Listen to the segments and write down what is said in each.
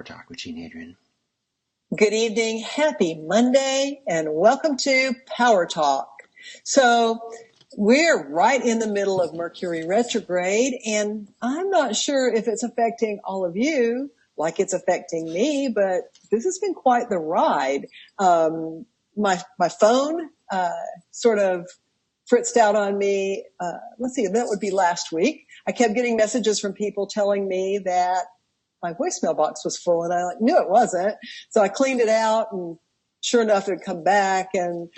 Power Talk with Gene Adrienne. Good evening, happy Monday, and welcome to Power Talk. So we're right in the middle of Mercury retrograde, and I'm not sure if it's affecting all of you like it's affecting me, but this has been quite the ride. My phone sort of fritzed out on me. Let's see, that would be last week. I kept getting messages from people telling me that my voicemail box was full, and I knew it wasn't. So I cleaned it out, and sure enough, it had come back, and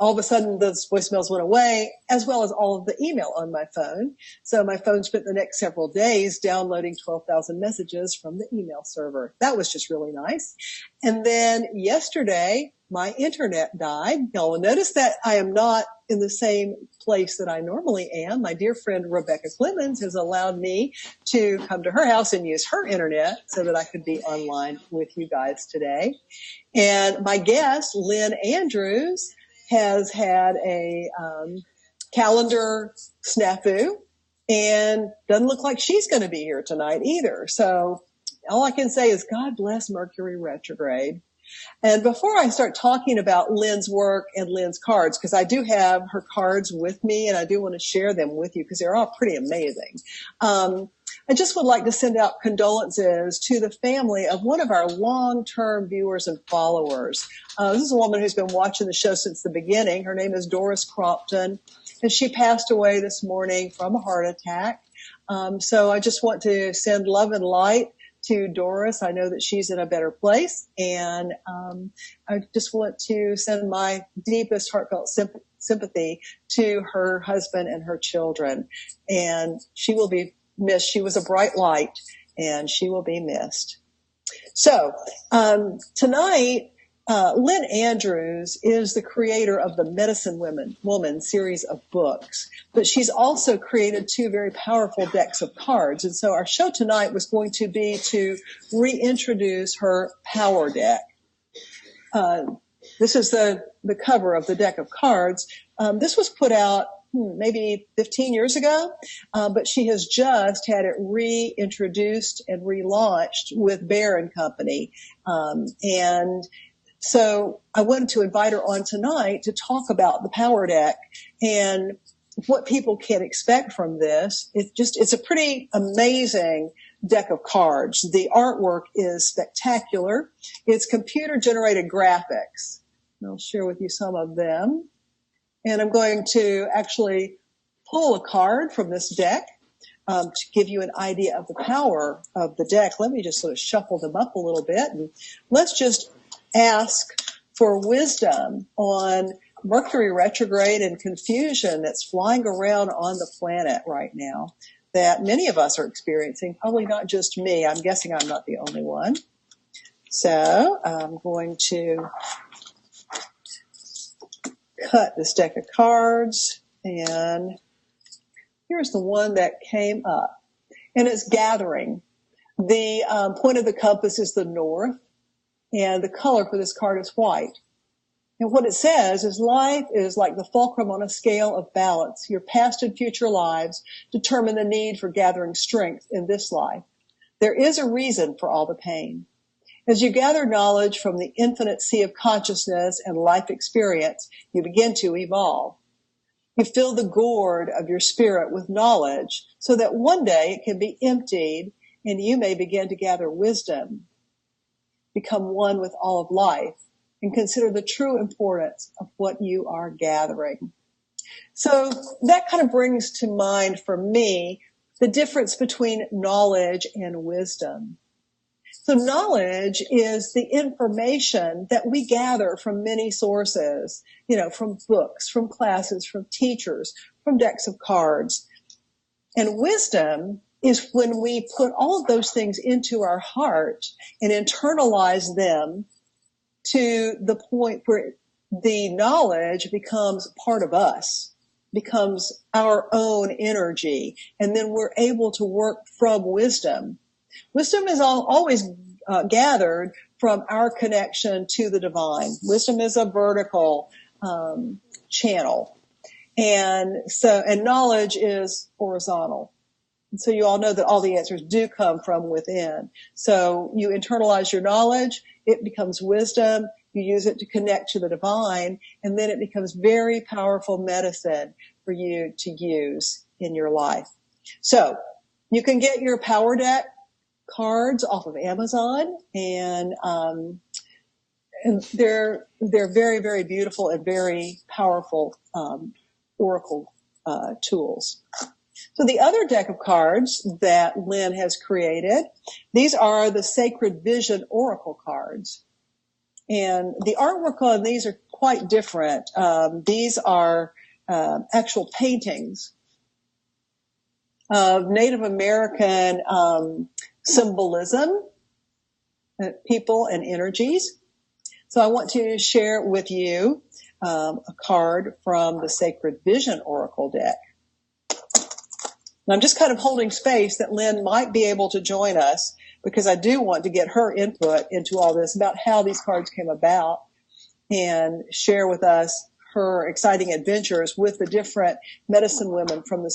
all of a sudden those voicemails went away, as well as all of the email on my phone. So my phone spent the next several days downloading 12,000 messages from the email server. That was just really nice. And then yesterday, my internet died. Y'all will notice that I am not in the same place that I normally am. My dear friend Rebecca Clemens has allowed me to come to her house and use her internet so that I could be online with you guys today. And my guest, Lynn Andrews, has had a calendar snafu and doesn't look like she's going to be here tonight either. So all I can say is God bless Mercury retrograde. And before I start talking about Lynn's work and Lynn's cards, because I do have her cards with me and I do want to share them with you because they're all pretty amazing. I just would like to send out condolences to the family of one of our long-term viewers and followers. This is a woman who's been watching the show since the beginning. Her name is Doris Crompton, and she passed away this morning from a heart attack. So I just want to send love and light to Doris. I know that she's in a better place, and I just want to send my deepest heartfelt sympathy to her husband and her children. And she will be missed. She was a bright light, and she will be missed. So tonight, Lynn Andrews is the creator of the Medicine Woman series of books, but she's also created two very powerful decks of cards. And so our show tonight was going to be to reintroduce her Power deck. This is the cover of the deck of cards. This was put out maybe 15 years ago, but she has just had it reintroduced and relaunched with Bear and Company. And so I wanted to invite her on tonight to talk about the Power deck and what people can expect from this. It's a pretty amazing deck of cards. The artwork is spectacular. It's computer generated graphics. I'll share with you some of them. And I'm going to actually pull a card from this deck to give you an idea of the power of the deck. Let me just sort of shuffle them up a little bit, and let's just ask for wisdom on Mercury retrograde and confusion that's flying around on the planet right now that many of us are experiencing, probably not just me. I'm guessing I'm not the only one. So I'm going to cut this deck of cards, and here's the one that came up, and it's gathering. The point of the compass is the north, and the color for this card is white. And what it says is life is like the fulcrum on a scale of balance. Your past and future lives determine the need for gathering strength in this life. There is a reason for all the pain. As you gather knowledge from the infinite sea of consciousness and life experience, you begin to evolve. You fill the gourd of your spirit with knowledge so that one day it can be emptied and you may begin to gather wisdom, become one with all of life, and consider the true importance of what you are gathering. So that kind of brings to mind for me the difference between knowledge and wisdom. So knowledge is the information that we gather from many sources, from books, from classes, from teachers, from decks of cards. And wisdom is when we put all of those things into our heart and internalize them to the point where the knowledge becomes part of us, becomes our own energy, and then we're able to work from wisdom. Wisdom is always gathered from our connection to the divine. Wisdom is a vertical channel, and knowledge is horizontal. And so you all know that all the answers do come from within. So you internalize your knowledge, it becomes wisdom, you use it to connect to the divine, and then it becomes very powerful medicine for you to use in your life. So you can get your Power Deck cards off of Amazon, and they're very, very beautiful and very powerful oracle tools. So the other deck of cards that Lynn has created, these are the Sacred Vision Oracle cards. And the artwork on these are quite different. These are actual paintings of Native American symbolism, people and energies. So I want to share with you a card from the Sacred Vision Oracle deck. And I'm just kind of holding space that Lynn might be able to join us, because I do want to get her input into all this about how these cards came about and share with us her exciting adventures with the different medicine women from the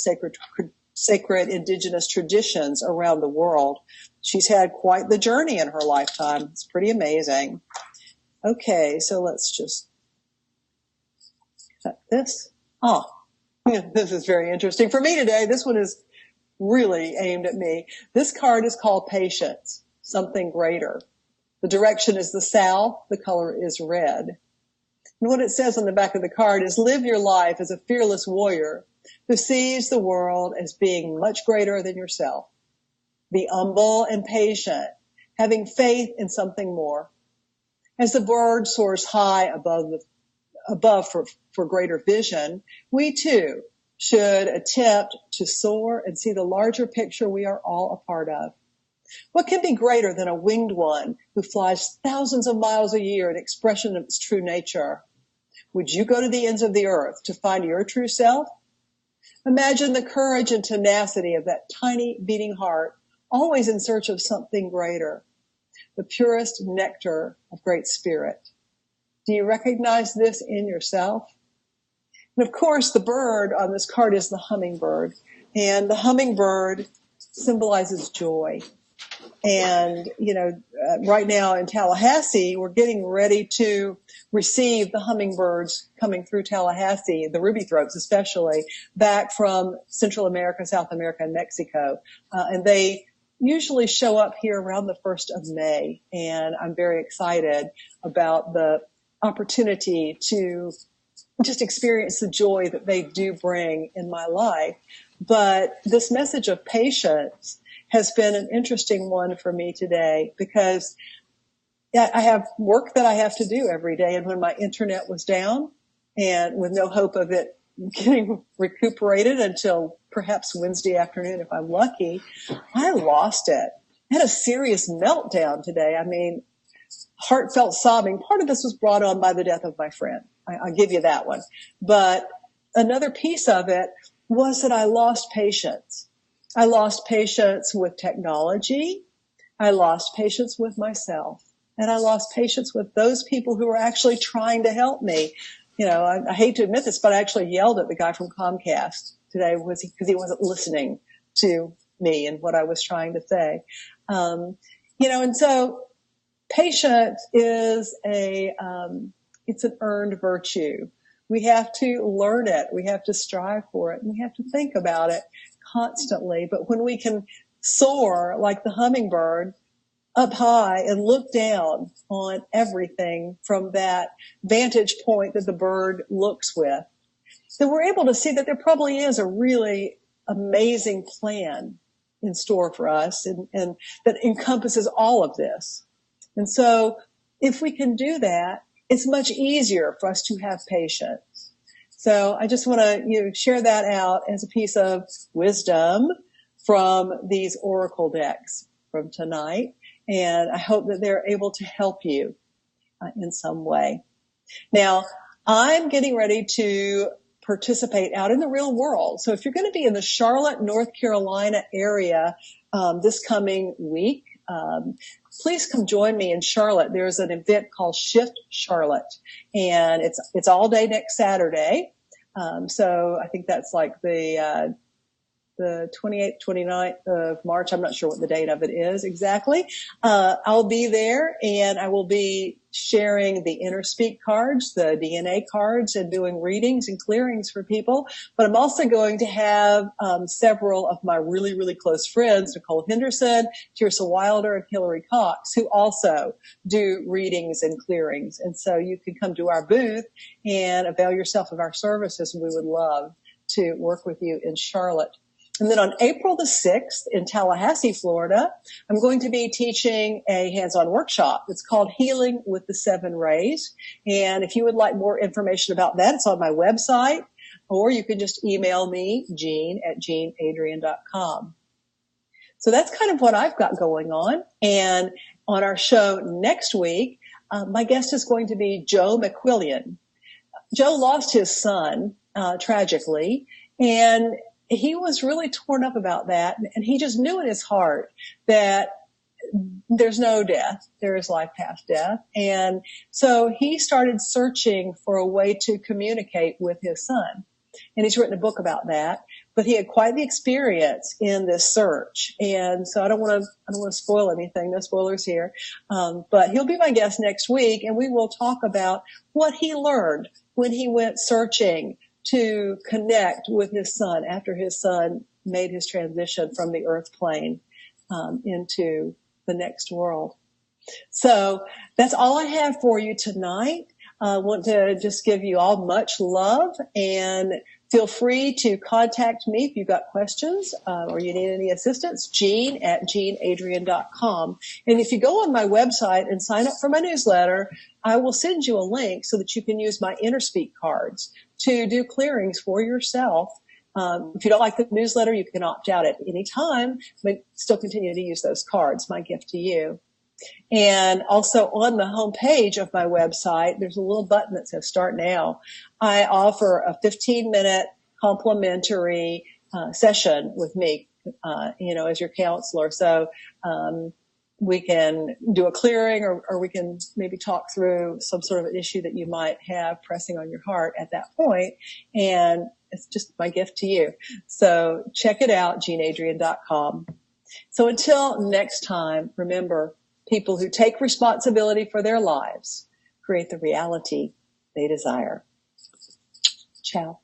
sacred indigenous traditions around the world. She's had quite the journey in her lifetime. It's pretty amazing. Okay, so let's just cut this. This is very interesting for me today. This one is really aimed at me. This card is called Patience, Something Greater. The direction is the south. The color is red. And what it says on the back of the card is, live your life as a fearless warrior who sees the world as being much greater than yourself. Be humble and patient, having faith in something more. As the bird soars high above for greater vision, we too should attempt to soar and see the larger picture we are all a part of. What can be greater than a winged one who flies thousands of miles a year in expression of its true nature? Would you go to the ends of the earth to find your true self? Imagine the courage and tenacity of that tiny beating heart, always in search of something greater, the purest nectar of great spirit. Do you recognize this in yourself? And of course, the bird on this card is the hummingbird. And the hummingbird symbolizes joy. And, right now in Tallahassee, we're getting ready to receive the hummingbirds coming through Tallahassee, the ruby throats especially, back from Central America, South America, and Mexico. And they usually show up here around the 1st of May. And I'm very excited about the opportunity to just experience the joy that they do bring in my life. But this message of patience has been an interesting one for me today, because I have work that I have to do every day. And when my internet was down and with no hope of it getting recuperated until perhaps Wednesday afternoon, if I'm lucky, I lost it. I had a serious meltdown today. I mean, heartfelt sobbing. Part of this was brought on by the death of my friend. I'll give you that one. But another piece of it was that I lost patience. I lost patience with technology. I lost patience with myself. And I lost patience with those people who were actually trying to help me. I hate to admit this, but I actually yelled at the guy from Comcast today because he wasn't listening to me and what I was trying to say. And so patience is it's an earned virtue. We have to learn it. We have to strive for it. And we have to think about it constantly. But when we can soar like the hummingbird up high and look down on everything from that vantage point that the bird looks with, then we're able to see that there probably is a really amazing plan in store for us and that encompasses all of this. And so if we can do that, it's much easier for us to have patience. So I just want to share that out as a piece of wisdom from these oracle decks from tonight. And I hope that they're able to help you in some way. Now, I'm getting ready to participate out in the real world. So if you're going to be in the Charlotte, North Carolina area this coming week, please come join me in Charlotte. There's an event called Shift Charlotte, and it's all day next Saturday. So I think that's like the the 28th, 29th of March. I'm not sure what the date of it is exactly. I'll be there, and I will be sharing the Inner Speak cards, the DNA cards, and doing readings and clearings for people. But I'm also going to have several of my really, really close friends, Nicole Henderson, Tirsa Wilder, and Hillary Cox, who also do readings and clearings. And so you can come to our booth and avail yourself of our services. We would love to work with you in Charlotte. And then on April the 6th in Tallahassee, Florida, I'm going to be teaching a hands-on workshop. It's called Healing with the Seven Rays. And if you would like more information about that, it's on my website, or you can just email me, Jean@JeanAdrienne.com. So that's kind of what I've got going on. And on our show next week, my guest is going to be Joe McQuillian. Joe lost his son, tragically, and he was really torn up about that. And he just knew in his heart that there's no death. There is life past death. And so he started searching for a way to communicate with his son. And he's written a book about that. But he had quite the experience in this search. And so I don't want to spoil anything. No spoilers here. But he'll be my guest next week, and we will talk about what he learned when he went searching to connect with his son after his son made his transition from the earth plane into the next world. So that's all I have for you tonight. I want to just give you all much love, and feel free to contact me if you've got questions or you need any assistance, Jean@JeanAdrienne.com. And if you go on my website and sign up for my newsletter, I will send you a link so that you can use my Inner Speak cards to do clearings for yourself. If you don't like the newsletter, you can opt out at any time, but still continue to use those cards, my gift to you. And also on the home page of my website, there's a little button that says Start Now. I offer a 15-minute complimentary session with me, as your counselor. So we can do a clearing, or we can maybe talk through some sort of an issue that you might have pressing on your heart at that point. And it's just my gift to you. So check it out, JeanAdrienne.com. So until next time, remember, people who take responsibility for their lives create the reality they desire. Ciao.